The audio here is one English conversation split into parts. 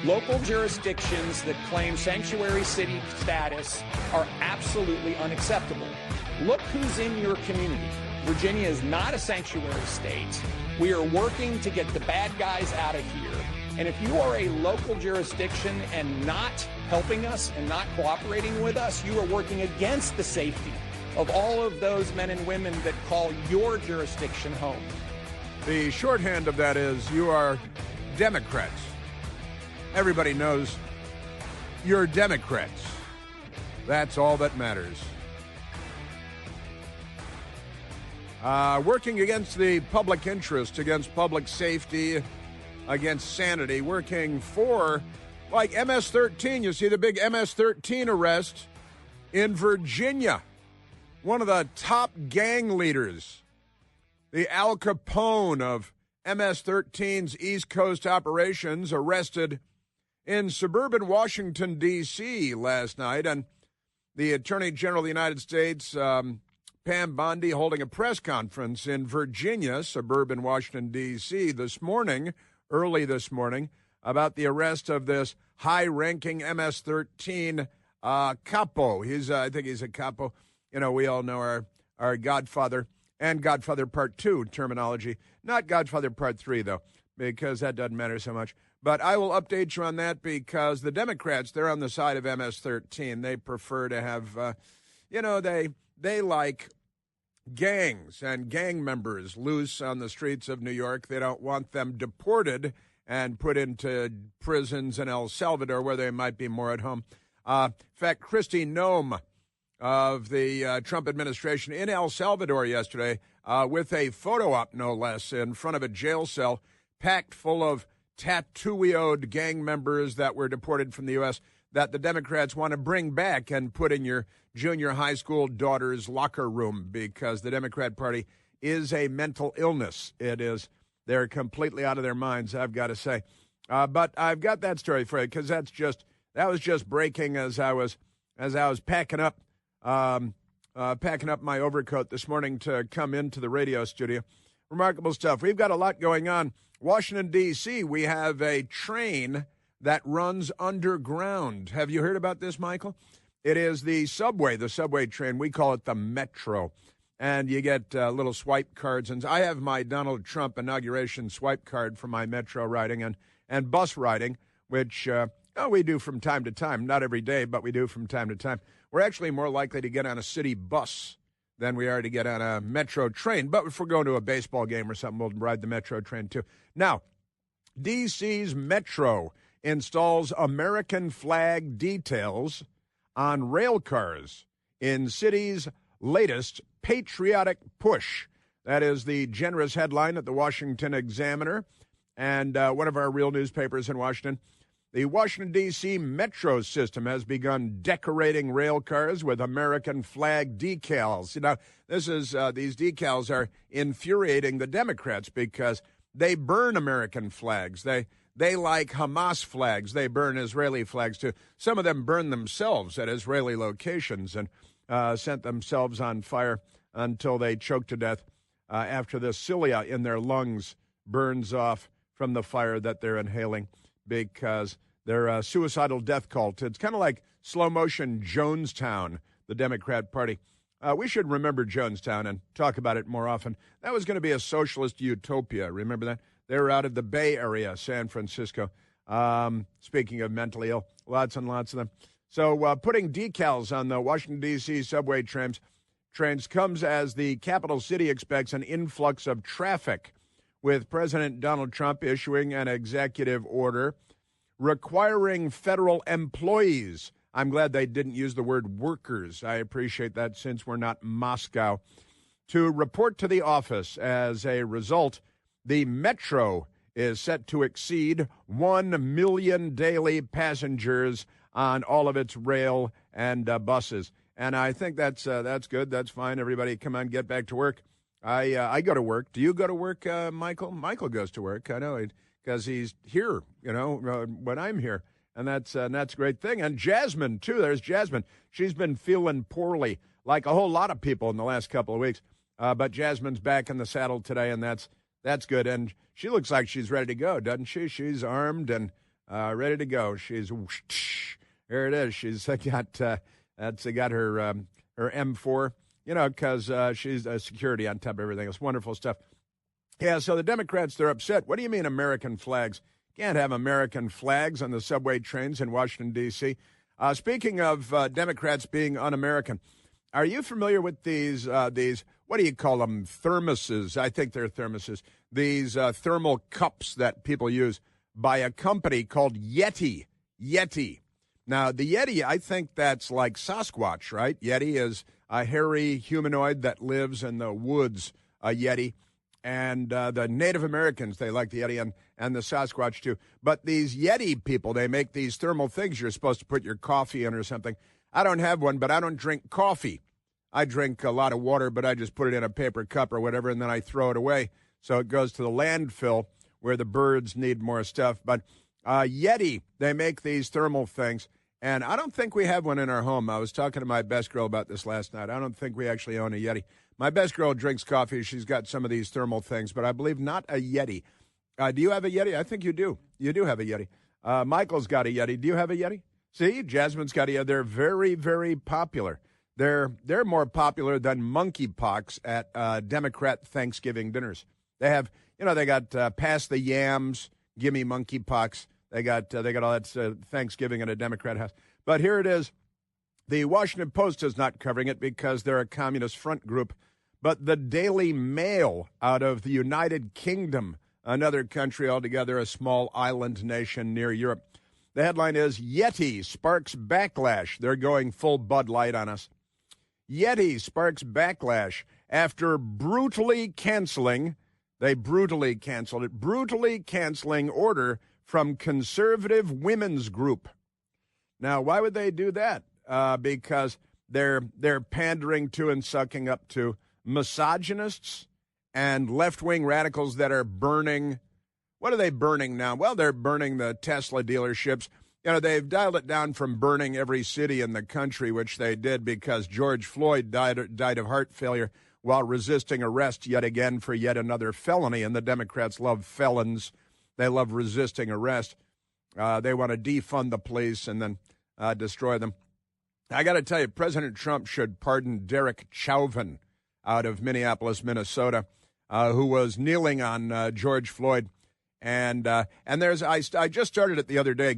Local jurisdictions that claim sanctuary city status are absolutely unacceptable. Look who's in your community. Virginia is not a sanctuary state. We are working to get the bad guys out of here. And if you are a local jurisdiction and not helping us and not cooperating with us, you are working against the safety of all of those men and women that call your jurisdiction home. The shorthand of that is you are Democrats. Everybody knows you're Democrats. That's all that matters. Working against the public interest, against public safety, against sanity, working for, like MS-13. You see the big MS-13 arrest in Virginia. One of the top gang leaders, the Al Capone of MS-13's East Coast operations, arrested in suburban Washington, D.C. last night. And the Attorney General of the United States, Pam Bondi, holding a press conference in Virginia, suburban Washington, D.C. early this morning, about the arrest of this high-ranking MS-13 capo. I think he's a capo. You know, we all know our Godfather and Godfather Part 2 terminology. Not Godfather Part 3, though, because that doesn't matter so much. But I will update you on that because the Democrats, they're on the side of MS-13. They prefer to have, they like gangs and gang members loose on the streets of New York. They don't want them deported and put into prisons in El Salvador where they might be more at home. In fact, Kristi Noem of the Trump administration in El Salvador yesterday with a photo op, no less, in front of a jail cell packed full of tattooed gang members that were deported from the U.S. that the Democrats want to bring back and put in your junior high school daughter's locker room because the Democrat Party is a mental illness. It is. They're completely out of their minds, I've got to say. But I've got that story for you because that was just breaking as I was packing up my overcoat this morning to come into the radio studio. Remarkable stuff. We've got a lot going on. Washington, D.C., we have a train that runs underground. Have you heard about this, Michael? It is the subway train. We call it the Metro. And you get little swipe cards. And I have my Donald Trump inauguration swipe card for my Metro riding and bus riding, which we do from time to time. Not every day, but we do from time to time. We're actually more likely to get on a city bus than we are to get on a Metro train. But if we're going to a baseball game or something, we'll ride the Metro train too. Now, D.C.'s Metro installs American flag details on rail cars in city's latest patriotic push. That is the generous headline at the Washington Examiner and one of our real newspapers in Washington. The Washington, D.C. Metro system has begun decorating rail cars with American flag decals. You know, these decals are infuriating the Democrats because they burn American flags. They like Hamas flags. They burn Israeli flags, too. Some of them burn themselves at Israeli locations and set themselves on fire until they choke to death after the cilia in their lungs burns off from the fire that they're inhaling because they're a suicidal death cult. It's kind of like slow-motion Jonestown, the Democrat Party. We should remember Jonestown and talk about it more often. That was going to be a socialist utopia. Remember that? They were out of the Bay Area, San Francisco. Speaking of mentally ill, lots and lots of them. So putting decals on the Washington, D.C. subway trains comes as the capital city expects an influx of traffic, with President Donald Trump issuing an executive order requiring federal employees. I'm glad they didn't use the word workers. I appreciate that since we're not Moscow. To report to the office. As a result, the Metro is set to exceed 1 million daily passengers on all of its rail and buses. And I think that's good. That's fine. Everybody, come on, get back to work. I go to work. Do you go to work, Michael? Michael goes to work. I know, because he's here, when I'm here. And that's a great thing. And Jasmine, too. There's Jasmine. She's been feeling poorly, like a whole lot of people in the last couple of weeks. But Jasmine's back in the saddle today, and that's good. And she looks like she's ready to go, doesn't she? She's armed and ready to go. She's here. It is. She's got her M4. Because she's security on top of everything. It's wonderful stuff. Yeah. So the Democrats, they're upset. What do you mean American flags? Can't have American flags on the subway trains in Washington D.C. Speaking of Democrats being un-American, are you familiar with these? What do you call them? Thermoses. I think they're thermoses. These thermal cups that people use by a company called Yeti. Yeti. Now, the Yeti, I think that's like Sasquatch, right? Yeti is a hairy humanoid that lives in the woods, a Yeti. And the Native Americans, they like the Yeti and the Sasquatch, too. But these Yeti people, they make these thermal things you're supposed to put your coffee in or something. I don't have one, but I don't drink coffee. I drink a lot of water, but I just put it in a paper cup or whatever, and then I throw it away. So it goes to the landfill where the birds need more stuff. But Yeti, they make these thermal things. And I don't think we have one in our home. I was talking to my best girl about this last night. I don't think we actually own a Yeti. My best girl drinks coffee. She's got some of these thermal things, but I believe not a Yeti. Do you have a Yeti? I think you do. You do have a Yeti. Michael's got a Yeti. Do you have a Yeti? See, Jasmine's got a Yeti. They're very, very popular. They're more popular than monkeypox at Democrat Thanksgiving dinners. They have, they got pass the yams, gimme monkeypox. They got all that Thanksgiving at a Democrat house. But here it is. The Washington Post is not covering it because they're a communist front group. But the Daily Mail out of the United Kingdom, another country altogether, a small island nation near Europe. The headline is, Yeti sparks backlash. They're going full Bud Light on us. Yeti sparks backlash after brutally canceling order from conservative women's group. Now, why would they do that? Because they're pandering to and sucking up to misogynists and left-wing radicals that are burning. What are they burning now? Well, they're burning the Tesla dealerships. They've dialed it down from burning every city in the country, which they did because George Floyd died of heart failure while resisting arrest yet again for yet another felony. And the Democrats love felons. They love resisting arrest. They want to defund the police and then destroy them. I got to tell you, President Trump should pardon Derek Chauvin out of Minneapolis, Minnesota, who was kneeling on George Floyd. And there's I just started it the other day.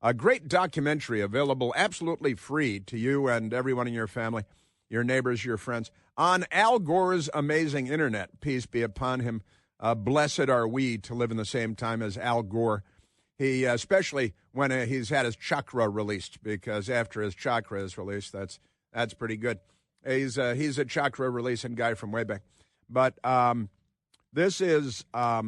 A great documentary available absolutely free to you and everyone in your family, your neighbors, your friends, on Al Gore's amazing internet. Peace be upon him. Blessed are we to live in the same time as Al Gore. He, especially when he's had his chakra released, because after his chakra is released, that's pretty good. He's a chakra releasing guy from way back. But this is I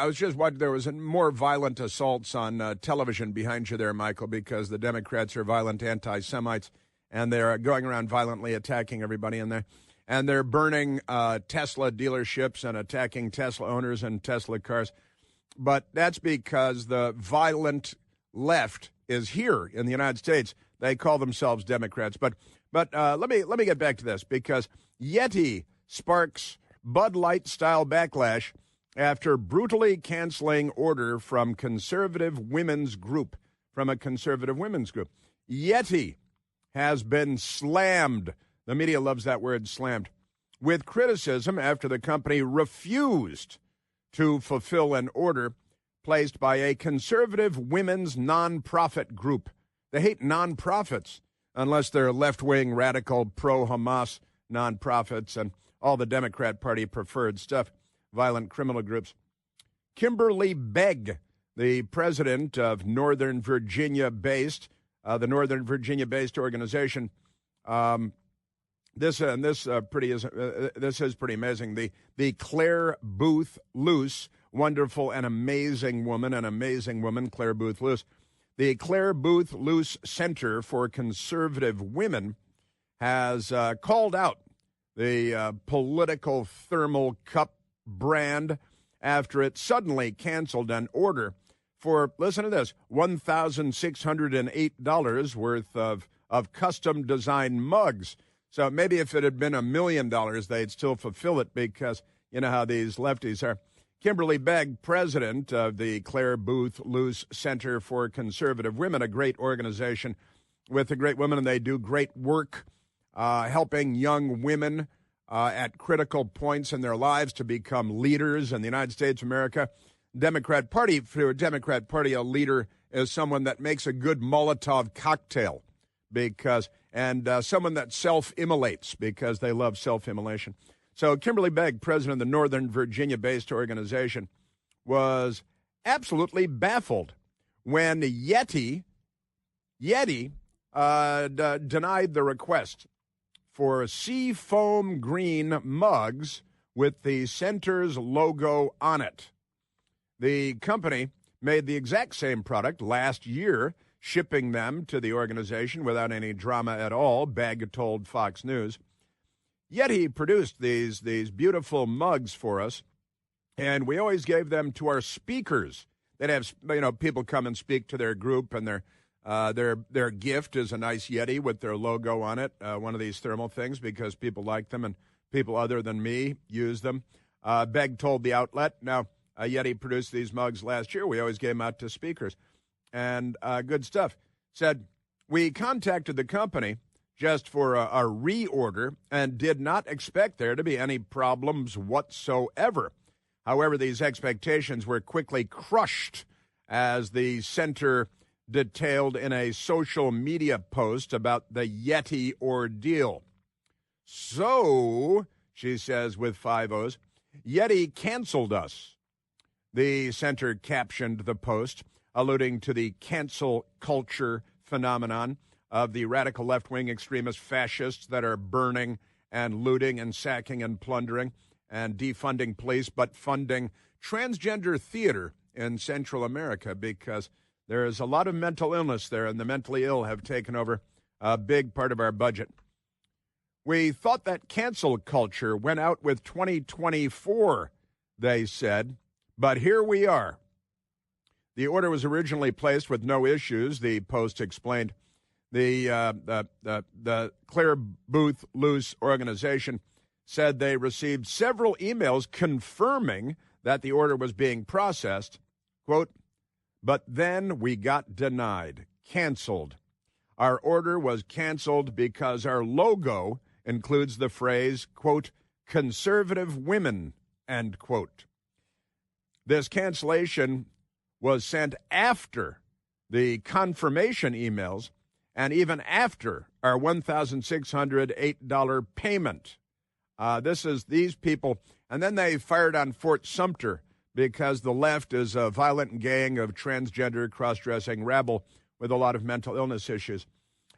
was just watching. There was more violent assaults on television behind you there, Michael, because the Democrats are violent anti-Semites, and they're going around violently attacking everybody in there. And they're burning Tesla dealerships and attacking Tesla owners and Tesla cars. But that's because the violent left is here in the United States. They call themselves Democrats. But let me get back to this, because Yeti sparks Bud Light-style backlash after brutally canceling order from a conservative women's group. Yeti has been slammed. The media loves that word, slammed, with criticism after the company refused to fulfill an order placed by a conservative women's nonprofit group. They hate nonprofits unless they're left-wing, radical, pro-Hamas nonprofits and all the Democrat Party preferred stuff, violent criminal groups. Kimberly Begg, the president of Northern Virginia-based organization. This is pretty amazing. The Claire Boothe Luce, wonderful and amazing woman, Claire Boothe Luce. The Claire Boothe Luce Center for Conservative Women has called out the political thermal cup brand after it suddenly canceled an order for, listen to this, $1,608 worth of custom-designed mugs. So maybe if it had been $1 million, they'd still fulfill it, because you know how these lefties are. Kimberly Begg, president of the Claire Booth Luce Center for Conservative Women, a great organization with a great women, and they do great work helping young women at critical points in their lives to become leaders in the United States of America. Democrat Party, for a Democrat Party, a leader is someone that makes a good Molotov cocktail and someone that self-immolates because they love self-immolation. So Kimberly Begg, president of the Northern Virginia-based organization, was absolutely baffled when Yeti denied the request for seafoam green mugs with the center's logo on it. The company made the exact same product last year, shipping them to the organization without any drama at all, Begg told Fox News. Yeti produced these beautiful mugs for us, and we always gave them to our speakers. They'd have people come and speak to their group, and their gift is a nice Yeti with their logo on it, one of these thermal things, because people like them and people other than me use them. Begg told the outlet, now, Yeti produced these mugs last year. We always gave them out to speakers. And good stuff. Said, we contacted the company just for a reorder and did not expect there to be any problems whatsoever. However, these expectations were quickly crushed as the center detailed in a social media post about the Yeti ordeal. So, she says with 5 O's, Yeti canceled us. The center captioned the post, alluding to the cancel culture phenomenon of the radical left-wing extremist fascists that are burning and looting and sacking and plundering and defunding police, but funding transgender theater in Central America because there is a lot of mental illness there, and the mentally ill have taken over a big part of our budget. We thought that cancel culture went out with 2024, they said, but here we are. The order was originally placed with no issues, the Post explained. The Claire Booth Luce organization said they received several emails confirming that the order was being processed. Quote, but then we got denied, canceled. Our order was canceled because our logo includes the phrase, quote, conservative women, end quote. This cancellation was sent after the confirmation emails and even after our $1,608 payment. These people, and then they fired on Fort Sumter because the left is a violent gang of transgender, cross-dressing rabble with a lot of mental illness issues.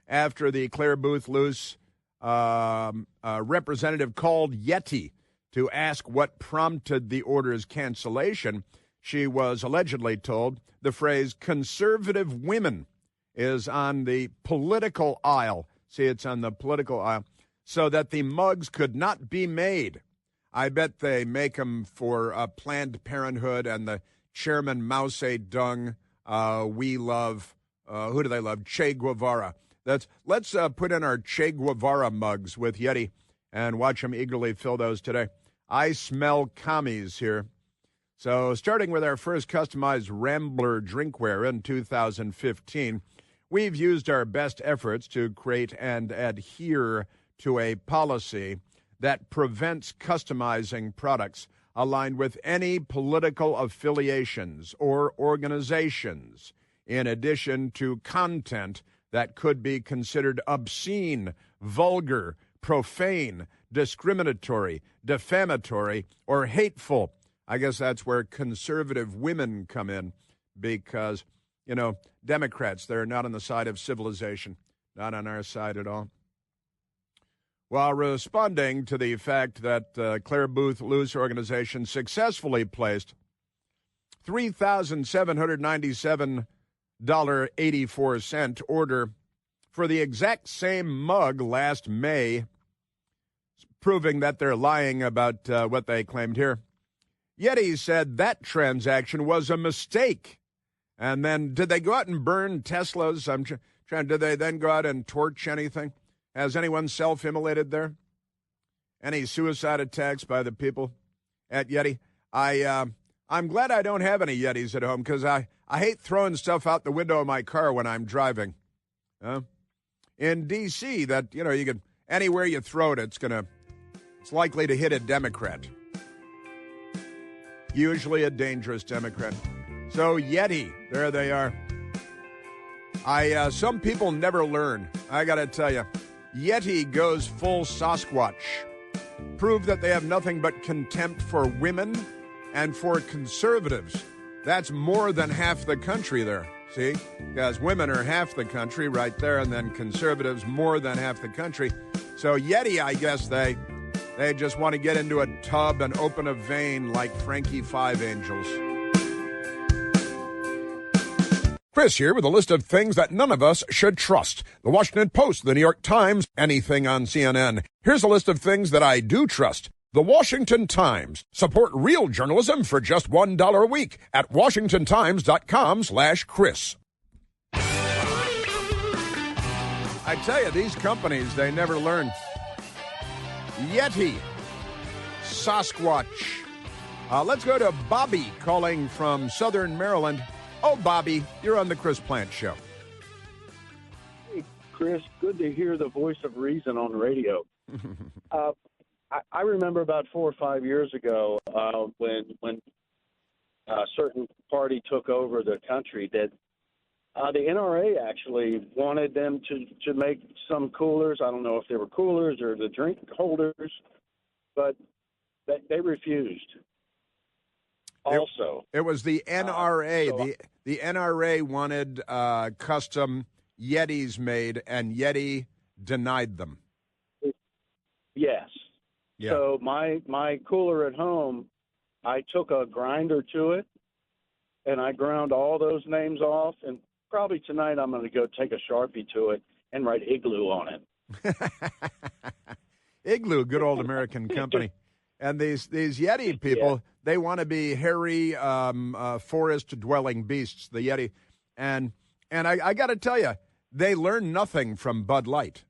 After the Claire Booth Luce representative called Yeti to ask what prompted the order's cancellation, she was allegedly told the phrase conservative women is on the political aisle. See, it's on the political aisle. So that the mugs could not be made. I bet they make them for Planned Parenthood and the Chairman Mao Zedong. We love, who do they love? Che Guevara. Let's put in our Che Guevara mugs with Yeti and watch them eagerly fill those today. I smell commies here. So starting with our first customized Rambler drinkware in 2015, we've used our best efforts to create and adhere to a policy that prevents customizing products aligned with any political affiliations or organizations, in addition to content that could be considered obscene, vulgar, profane, discriminatory, defamatory, or hateful. I guess that's where conservative women come in because, Democrats, they're not on the side of civilization, not on our side at all. While responding to the fact that Claire Booth Luce organization successfully placed $3,797.84 order for the exact same mug last May, proving that they're lying about what they claimed here, Yeti said that transaction was a mistake. And then, did they go out and burn Teslas? I'm trying. Did they then go out and torch anything? Has anyone self-immolated there? Any suicide attacks by the people at Yeti? I I'm glad I don't have any Yetis at home because I hate throwing stuff out the window of my car when I'm driving. In D.C., that, you could, anywhere you throw it, it's likely to hit a Democrat. Usually a dangerous Democrat. So Yeti, there they are. Some people never learn. I got to tell you, Yeti goes full Sasquatch. Prove that they have nothing but contempt for women and for conservatives. That's more than half the country there. See? Because women are half the country right there, and then conservatives more than half the country. So Yeti, I guess they just want to get into a tub and open a vein like Frankie Five Angels. Chris here with a list of things that none of us should trust. The Washington Post, the New York Times, anything on CNN. Here's a list of things that I do trust. The Washington Times. Support real journalism for just $1 a week at washingtontimes.com/Chris. I tell you, these companies, they never learn. Yeti. Sasquatch. Let's go to Bobby calling from Southern Maryland. Oh, Bobby, you're on the Chris Plante Show. Hey, Chris, good to hear the voice of reason on the radio. I remember about 4 or 5 years ago when a certain party took over the country that the NRA actually wanted them to make some coolers. I don't know if they were coolers or the drink holders, but they refused. Also, it was the NRA. The NRA wanted custom Yetis made, and Yeti denied them. Yes. Yeah. So my cooler at home, I took a grinder to it, and I ground all those names off. And probably tonight I'm going to go take a Sharpie to it and write Igloo on it. Igloo, good old American company. And these Yeti people, they want to be hairy forest-dwelling beasts, the Yeti. And I got to tell you, they learn nothing from Bud Light.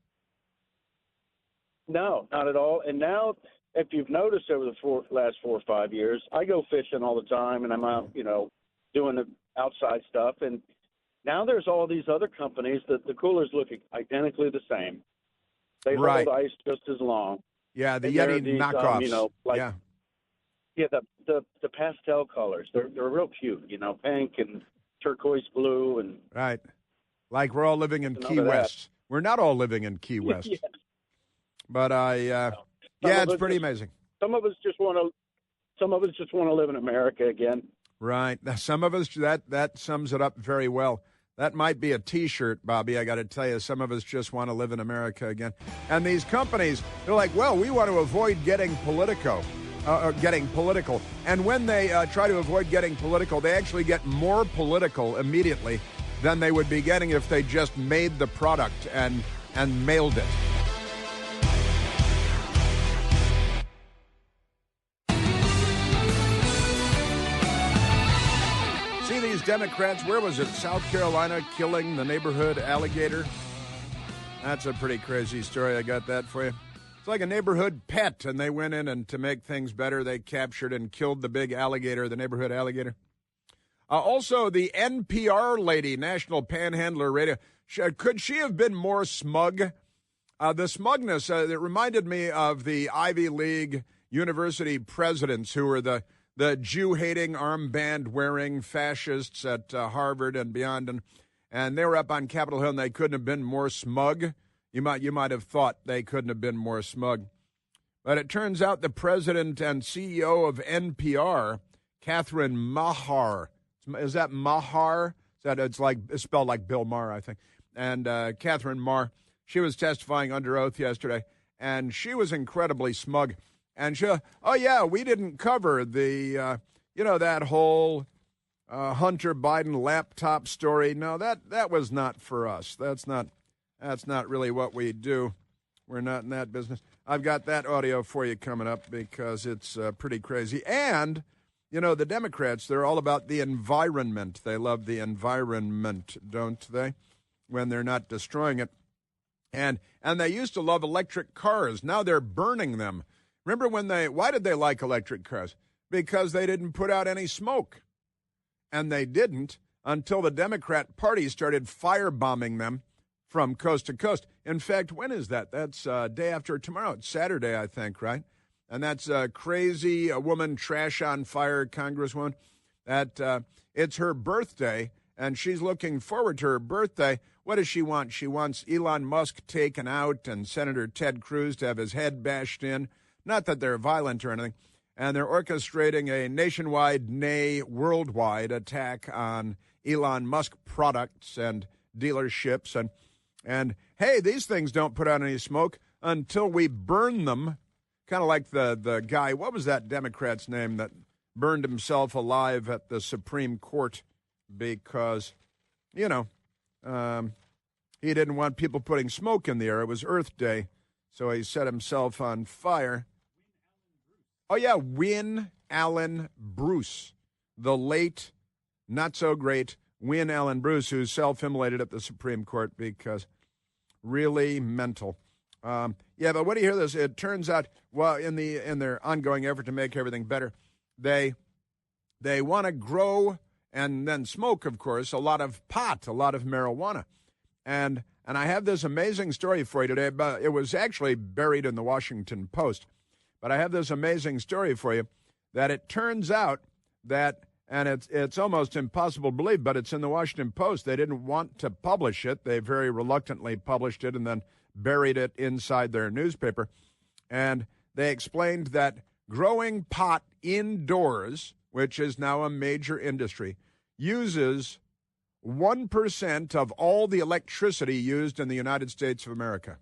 No, not at all. And now, if you've noticed over the last 4 or 5 years, I go fishing all the time, and I'm out, doing the outside stuff. And now there's all these other companies that the coolers look identically the same. They hold ice just as long. Yeah, the Yeti knockoffs. The pastel colors. They're real cute. Pink and turquoise blue and right, like we're all living in Key West. We're not all living in Key West, yeah. But it's pretty amazing. Some of us just want to live in America again. Right. Some of us that sums it up very well. That might be a T-shirt, Bobby. I got to tell you, some of us just want to live in America again. And these companies, they're like, well, we want to avoid getting political. And when they try to avoid getting political, they actually get more political immediately than they would be getting if they just made the product and mailed it. These Democrats, where was it? South Carolina, killing the neighborhood alligator. That's a pretty crazy story. I got that for you. It's like a neighborhood pet, and they went in, and to make things better, they captured and killed the big alligator, the neighborhood alligator. Also, the NPR lady, National Panhandler Radio, could she have been more smug? The smugness, it reminded me of the Ivy League university presidents who were the Jew-hating, armband-wearing fascists at Harvard and beyond, and they were up on Capitol Hill, and they couldn't have been more smug. You might have thought they couldn't have been more smug. But it turns out the president and CEO of NPR, Catherine Mahar, is that Mahar? It's spelled like Bill Maher, I think. And Catherine Maher, she was testifying under oath yesterday, and she was incredibly smug. And we didn't cover the, that whole Hunter Biden laptop story. No, that was not for us. That's not really what we do. We're not in that business. I've got that audio for you coming up because it's pretty crazy. And, the Democrats, they're all about the environment. They love the environment, don't they? When they're not destroying it. And they used to love electric cars. Now they're burning them. Remember why did they like electric cars? because they didn't put out any smoke. And they didn't until the Democrat Party started firebombing them from coast to coast. In fact, when is that? That's day after tomorrow. It's Saturday, I think, right? And that's crazy, a woman trash on fire Congresswoman. It's her birthday, and she's looking forward to her birthday. What does she want? She wants Elon Musk taken out and Senator Ted Cruz to have his head bashed in. Not that they're violent or anything. And they're orchestrating a nationwide, nay, worldwide attack on Elon Musk products and dealerships. And hey, these things don't put out any smoke until we burn them. Kind of like the guy, what was that Democrat's name that burned himself alive at the Supreme Court because, he didn't want people putting smoke in the air. It was Earth Day, so he set himself on fire. Oh, yeah, Wynne Allen Bruce, the late, not-so-great Wynne Allen Bruce, who self-immolated at the Supreme Court because really mental. Yeah, but when you hear this, it turns out, well, in their ongoing effort to make everything better, they want to grow and then smoke, of course, a lot of pot, a lot of marijuana. And I have this amazing story for you today. But it was actually buried in the Washington Post. But I have this amazing story for you that it turns out that, and it's almost impossible to believe, but it's in the Washington Post. They didn't want to publish it. They very reluctantly published it and then buried it inside their newspaper. And they explained that growing pot indoors, which is now a major industry, uses 1% of all the electricity used in the United States of America.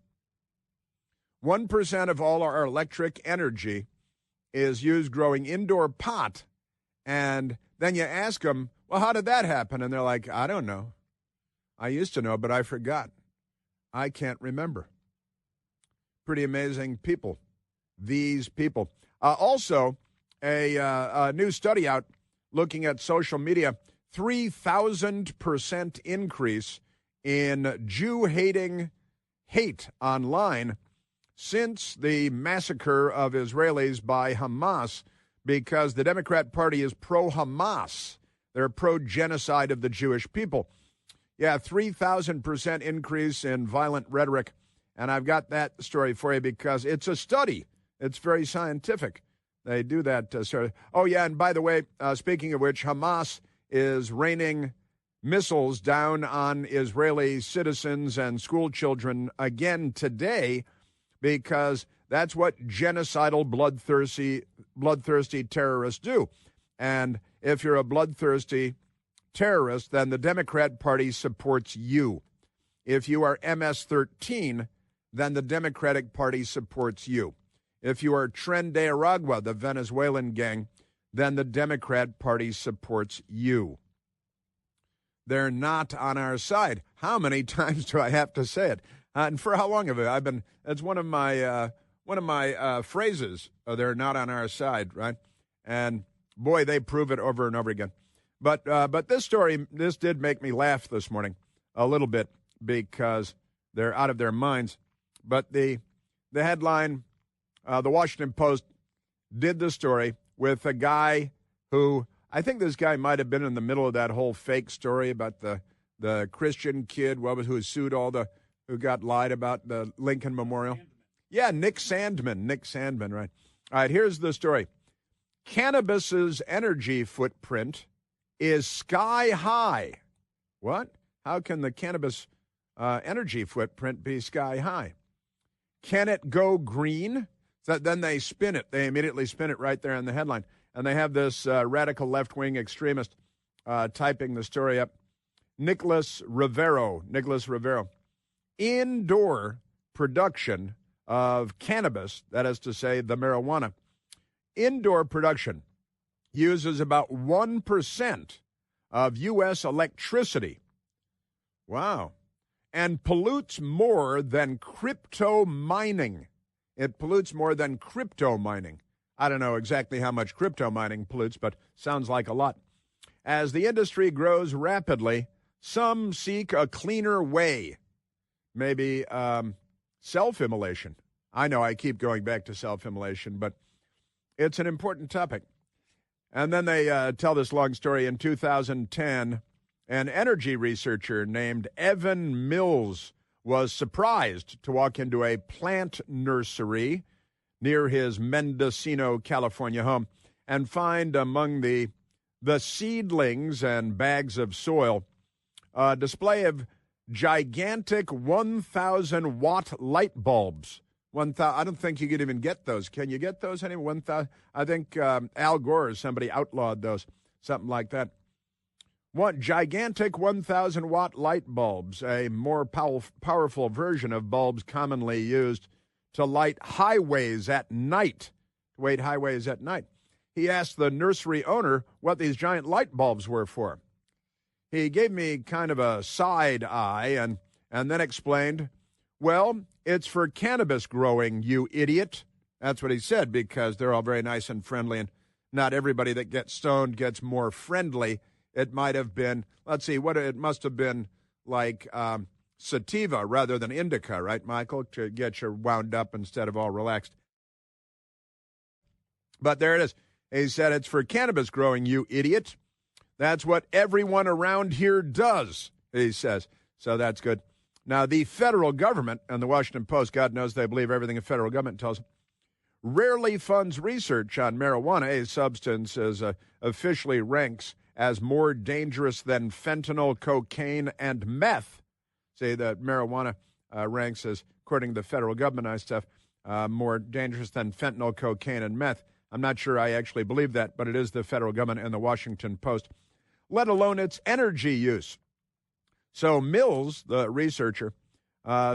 1% of all our electric energy is used growing indoor pot. And then you ask them, well, how did that happen? And they're like, I don't know. I used to know, but I forgot. I can't remember. Pretty amazing people, these people. Also, a new study out looking at social media, 3,000% increase in Jew-hating hate online since the massacre of Israelis by Hamas, because the Democrat Party is pro-Hamas. They're pro-genocide of the Jewish people. Yeah, 3,000% increase in violent rhetoric. And I've got that story for you because it's a study. It's very scientific. They do that sort of. Oh, yeah, and by the way, speaking of which, Hamas is raining missiles down on Israeli citizens and school children again today, because that's what genocidal, bloodthirsty terrorists do. And if you're a bloodthirsty terrorist, then the Democrat Party supports you. If you are MS-13, then the Democratic Party supports you. If you are Tren de Aragua, the Venezuelan gang, then the Democrat Party supports you. They're not on our side. How many times do I have to say it? And for how long have I been? It's one of my phrases. They're not on our side, right? And boy, they prove it over and over again. But this story, this did make me laugh this morning a little bit because they're out of their minds. But the headline, the Washington Post did the story with a guy who, I think this guy might have been in the middle of that whole fake story about the Christian kid, who sued who got lied about the Lincoln Memorial. Yeah, Nick Sandmann, right. All right, here's the story. Cannabis's energy footprint is sky high. What? How can the cannabis energy footprint be sky high? Can it go green? So then they spin it. They immediately spin it right there in the headline. And they have this radical left-wing extremist typing the story up. Nicholas Rivero. Indoor production of cannabis, that is to say the marijuana, indoor production uses about 1% of U.S. electricity. Wow. And pollutes more than crypto mining. It pollutes more than crypto mining. I don't know exactly how much crypto mining pollutes, but sounds like a lot. As the industry grows rapidly, some seek a cleaner way. Maybe self-immolation. I know I keep going back to self-immolation, but it's an important topic. And then they tell this long story. In 2010, an energy researcher named Evan Mills was surprised to walk into a plant nursery near his Mendocino, California home and find among the seedlings and bags of soil a display of gigantic 1,000-watt light bulbs. I don't think you could even get those. Can you get those anymore? 1,000. I think Al Gore or somebody outlawed those, something like that. One gigantic 1,000-watt light bulbs, a more powerful version of bulbs commonly used to light highways at night. To wait highways at night. He asked the nursery owner what these giant light bulbs were for. He gave me kind of a side eye and then explained, well, it's for cannabis growing, you idiot. That's what he said, because they're all very nice and friendly, and not everybody that gets stoned gets more friendly. It might have been, it must have been like sativa rather than indica, right, Michael, to get you wound up instead of all relaxed. But there it is. He said, it's for cannabis growing, you idiot. That's what everyone around here does, he says. So that's good. Now, the federal government, and the Washington Post, God knows they believe everything the federal government tells them, rarely funds research on marijuana, a substance as officially ranks as more dangerous than fentanyl, cocaine, and meth. Say that marijuana ranks as, according to the federal government stuff, more dangerous than fentanyl, cocaine, and meth. I'm not sure I actually believe that, but it is the federal government and the Washington Post, let alone its energy use. So Mills, the researcher,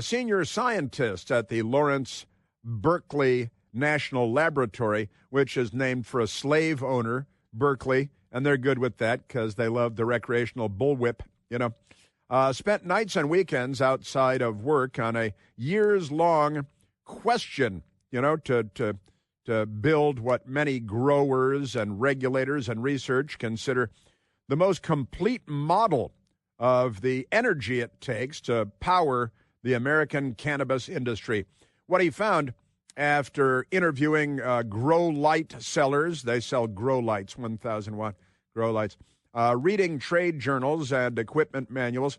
senior scientist at the Lawrence Berkeley National Laboratory, which is named for a slave owner, Berkeley, and they're good with that because they love the recreational bullwhip, spent nights and weekends outside of work on a years-long question, to build what many growers and regulators and research consider the most complete model of the energy it takes to power the American cannabis industry. What he found after interviewing grow light sellers, they sell grow lights, 1,000-watt grow lights, reading trade journals and equipment manuals,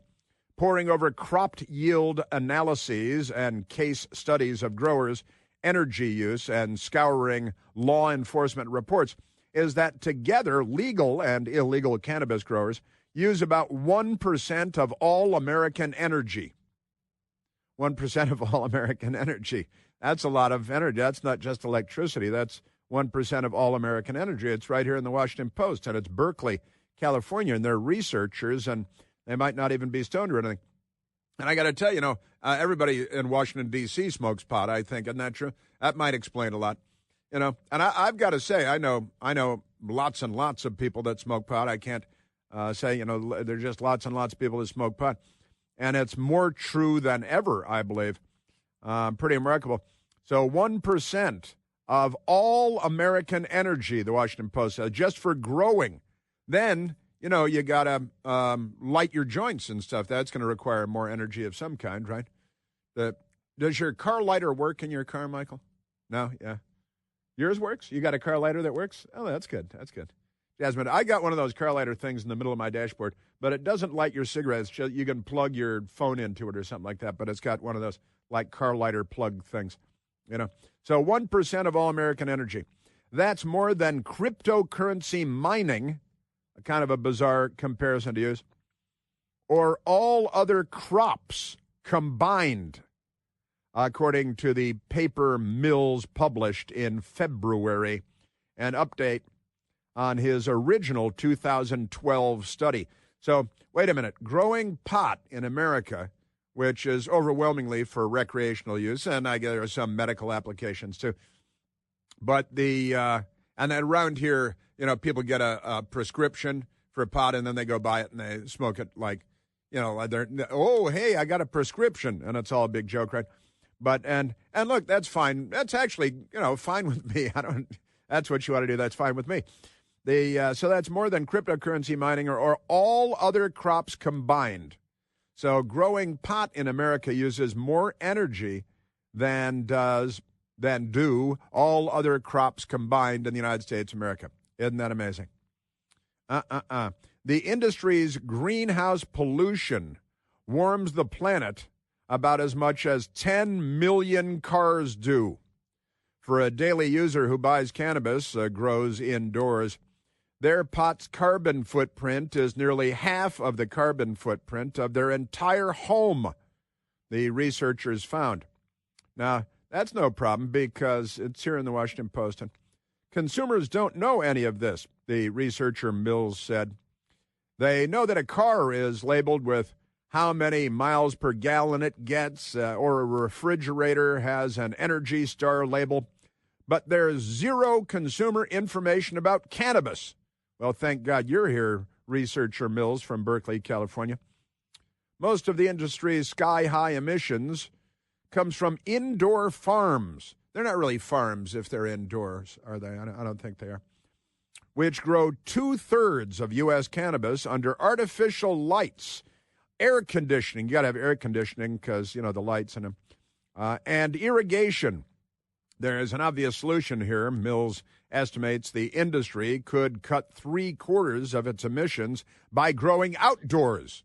poring over cropped yield analyses and case studies of growers' energy use, and scouring law enforcement reports, is that together legal and illegal cannabis growers use about 1% of all American energy. 1% of all American energy. That's a lot of energy. That's not just electricity. That's 1% of all American energy. It's right here in the Washington Post, and it's Berkeley, California, and they're researchers, and they might not even be stoned or anything. And I got to tell you, everybody in Washington, D.C. smokes pot, I think. Isn't that true? That might explain a lot. And I've got to say, I know lots and lots of people that smoke pot. I can't say, there's just lots and lots of people that smoke pot. And it's more true than ever, I believe. Pretty remarkable. So 1% of all American energy, the Washington Post says, just for growing. Then, you got to light your joints and stuff. That's going to require more energy of some kind, right? Does your car lighter work in your car, Michael? No? Yeah. Yours works? You got a car lighter that works? Oh, that's good. That's good. Jasmine, I got one of those car lighter things in the middle of my dashboard, but it doesn't light your cigarettes. Just, you can plug your phone into it or something like that, but it's got one of those like car lighter plug things, So 1% of all American energy. That's more than cryptocurrency mining, a kind of a bizarre comparison to use, or all other crops combined, according to the paper Mills published in February, an update on his original 2012 study. So, wait a minute. Growing pot in America, which is overwhelmingly for recreational use, and I guess there are some medical applications too. But and then around here, people get a prescription for pot, and then they go buy it and they smoke it like, oh, hey, I got a prescription, and it's all a big joke, right? But and look, that's fine. That's actually fine with me. That's what you ought to do. That's fine with me. So that's more than cryptocurrency mining or all other crops combined. So growing pot in America uses more energy than do all other crops combined in the United States of America. Isn't that amazing? The industry's greenhouse pollution warms the planet about as much as 10 million cars do. For a daily user who buys cannabis, grows indoors, their pot's carbon footprint is nearly half of the carbon footprint of their entire home, the researchers found. Now, that's no problem because it's here in the Washington Post. And consumers don't know any of this, the researcher Mills said. They know that a car is labeled with how many miles per gallon it gets, or a refrigerator has an Energy Star label, but there's zero consumer information about cannabis. Well, thank God you're here, researcher Mills from Berkeley, California. Most of the industry's sky-high emissions comes from indoor farms. They're not really farms if they're indoors, are they? I don't think they are. Which grow 2/3 of U.S. cannabis under artificial lights, air conditioning. You got to have air conditioning because, the lights in them. And irrigation. There is an obvious solution here. Mills estimates the industry could cut 3/4 of its emissions by growing outdoors.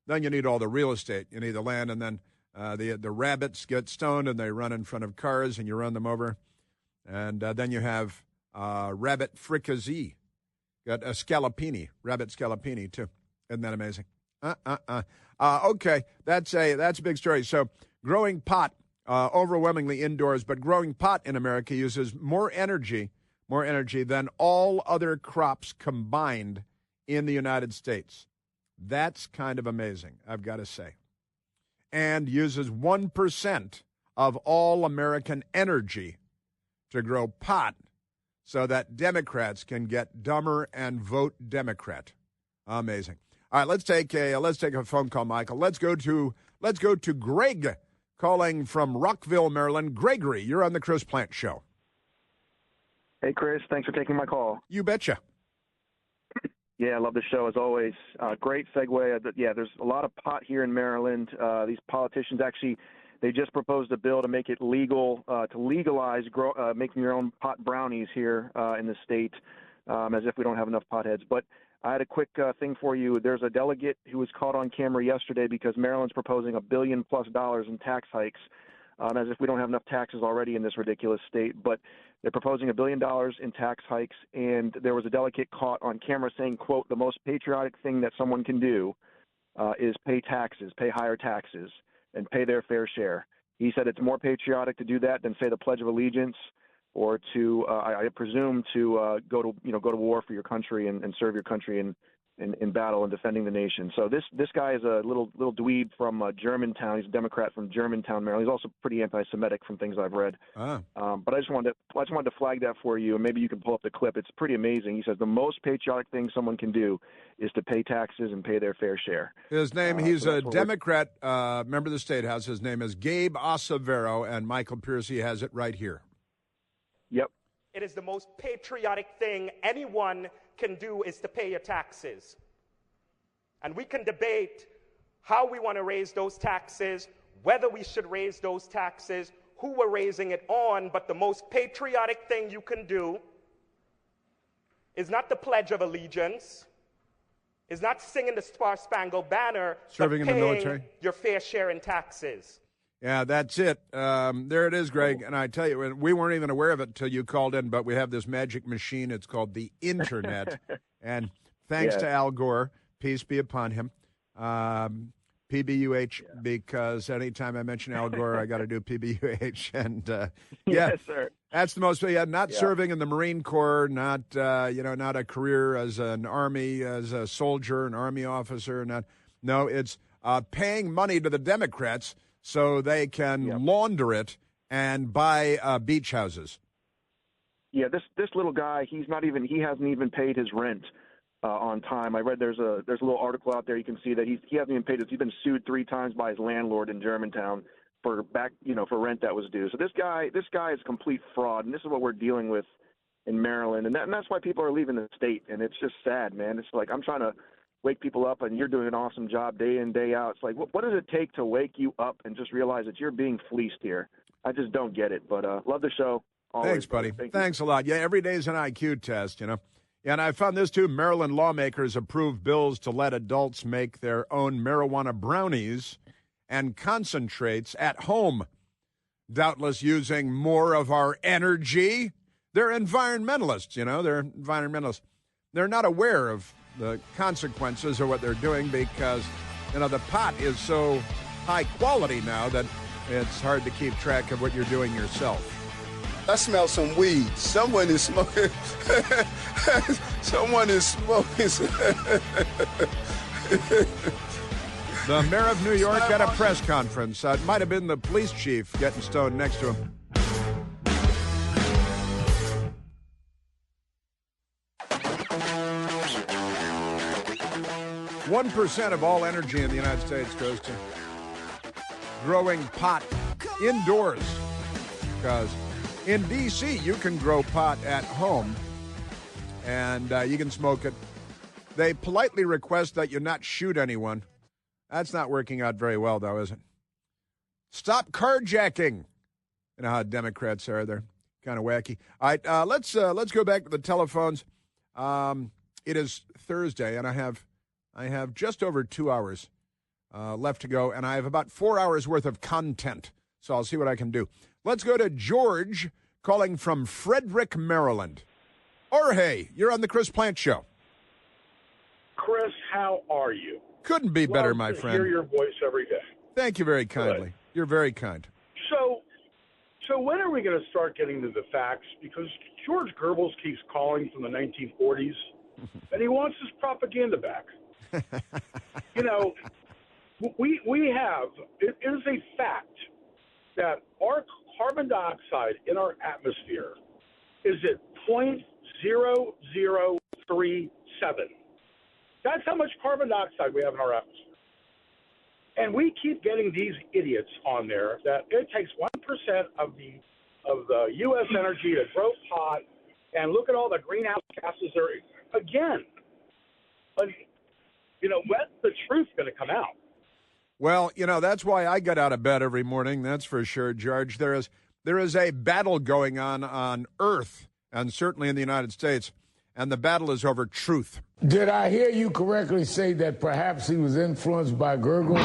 Then you need all the real estate. You need the land, and then the rabbits get stoned and they run in front of cars and you run them over. And then you have rabbit fricassee. Got a scallopini, rabbit scallopini too. Isn't that amazing? Okay, that's a big story. So growing pot overwhelmingly indoors, but growing pot in America uses more energy than all other crops combined in the United States. That's kind of amazing, I've got to say. And uses 1% of all American energy to grow pot so that Democrats can get dumber and vote Democrat. Amazing. All right, let's take a phone call, Michael. Let's go to Greg calling from Rockville, Maryland. Gregory, you're on the Chris Plante Show. Hey, Chris. Thanks for taking my call. You betcha. Yeah, I love the show as always. Great segue. Yeah, there's a lot of pot here in Maryland. These politicians actually, they just proposed a bill to make it legal, to legalize making your own pot brownies here in the state, as if we don't have enough potheads. But I had a quick thing for you. There's a delegate who was caught on camera yesterday because Maryland's proposing $1 billion+ in tax hikes, as if we don't have enough taxes already in this ridiculous state. But they're proposing $1 billion in tax hikes, and there was a delegate caught on camera saying, quote, the most patriotic thing that someone can do is pay taxes, pay higher taxes, and pay their fair share. He said it's more patriotic to do that than say the Pledge of Allegiance, or to, I presume, to go to war for your country and serve your country in battle and defending the nation. So this guy is a little dweeb from Germantown. He's a Democrat from Germantown, Maryland. He's also pretty anti-Semitic from things I've read. But I just wanted to flag that for you, and maybe you can pull up the clip. It's pretty amazing. He says the most patriotic thing someone can do is to pay taxes and pay their fair share. His name, he's a Democrat, member of the State House. His name is Gabe Acevedo, and Michael Piercy has it right here. Yep. It is the most patriotic thing anyone can do is to pay your taxes. And we can debate how we want to raise those taxes, whether we should raise those taxes, who we're raising it on, but the most patriotic thing you can do is not the Pledge of Allegiance, is not singing the Star-Spangled Banner, serving in the military, your fair share in taxes. Yeah, that's it. There it is, Greg. And I tell you, we weren't even aware of it until you called in, but we have this magic machine. It's called the Internet. And thanks to Al Gore, peace be upon him, PBUH, because anytime I mention Al Gore, I got to do PBUH. And yes, sir. That's the most, serving in the Marine Corps, not a career as an Army, as a soldier, an Army officer. It's paying money to the Democrats so they can launder it and buy beach houses. Yeah, this little guy, he hasn't even paid his rent on time. I read there's a little article out there. You can see that he hasn't even paid it. He's been sued 3 times by his landlord in Germantown for rent that was due. So this guy is a complete fraud, and this is what we're dealing with in Maryland, and that's why people are leaving the state. And it's just sad, man. It's like I'm trying to wake people up, and you're doing an awesome job day in, day out. It's like, what does it take to wake you up and just realize that you're being fleeced here? I just don't get it. But love the show. Always. Thanks, buddy. Thanks a lot. Yeah, every day is an IQ test, And I found this, too. Maryland lawmakers approved bills to let adults make their own marijuana brownies and concentrates at home, doubtless using more of our energy. They're environmentalists, They're environmentalists. They're not aware of the consequences of what they're doing because, the pot is so high quality now that it's hard to keep track of what you're doing yourself. I smell some weed. Someone is smoking. Someone is smoking. The mayor of New York at a press conference. It might have been the police chief getting stoned next to him. One 1% of all energy in the United States goes to growing pot indoors, because in D.C. you can grow pot at home and you can smoke it. They politely request that you not shoot anyone. That's not working out very well, though, is it? Stop carjacking. You know how Democrats are. They're kind of wacky. All right, let's go back to the telephones. It is Thursday, and I have just over 2 hours left to go, and I have about 4 hours worth of content, so I'll see what I can do. Let's go to George calling from Frederick, Maryland. Jorge, you're on the Chris Plante Show. Chris, how are you? Couldn't be better, my friend. Hear your voice every day. Thank you very kindly. Good. You're very kind. So when are we going to start getting to the facts? Because George Goebbels keeps calling from the 1940s, and he wants his propaganda back. We have, it is a fact that our carbon dioxide in our atmosphere is at 0.0037. That's how much carbon dioxide we have in our atmosphere. And we keep getting these idiots on there that it takes 1% of the U.S. energy to grow pot, and look at all the greenhouse gases there. Again, when's the truth going to come out? Well, that's why I get out of bed every morning. That's for sure, George. There is a battle going on Earth, and certainly in the United States, and the battle is over truth. Did I hear you correctly say that perhaps he was influenced by Goebbels?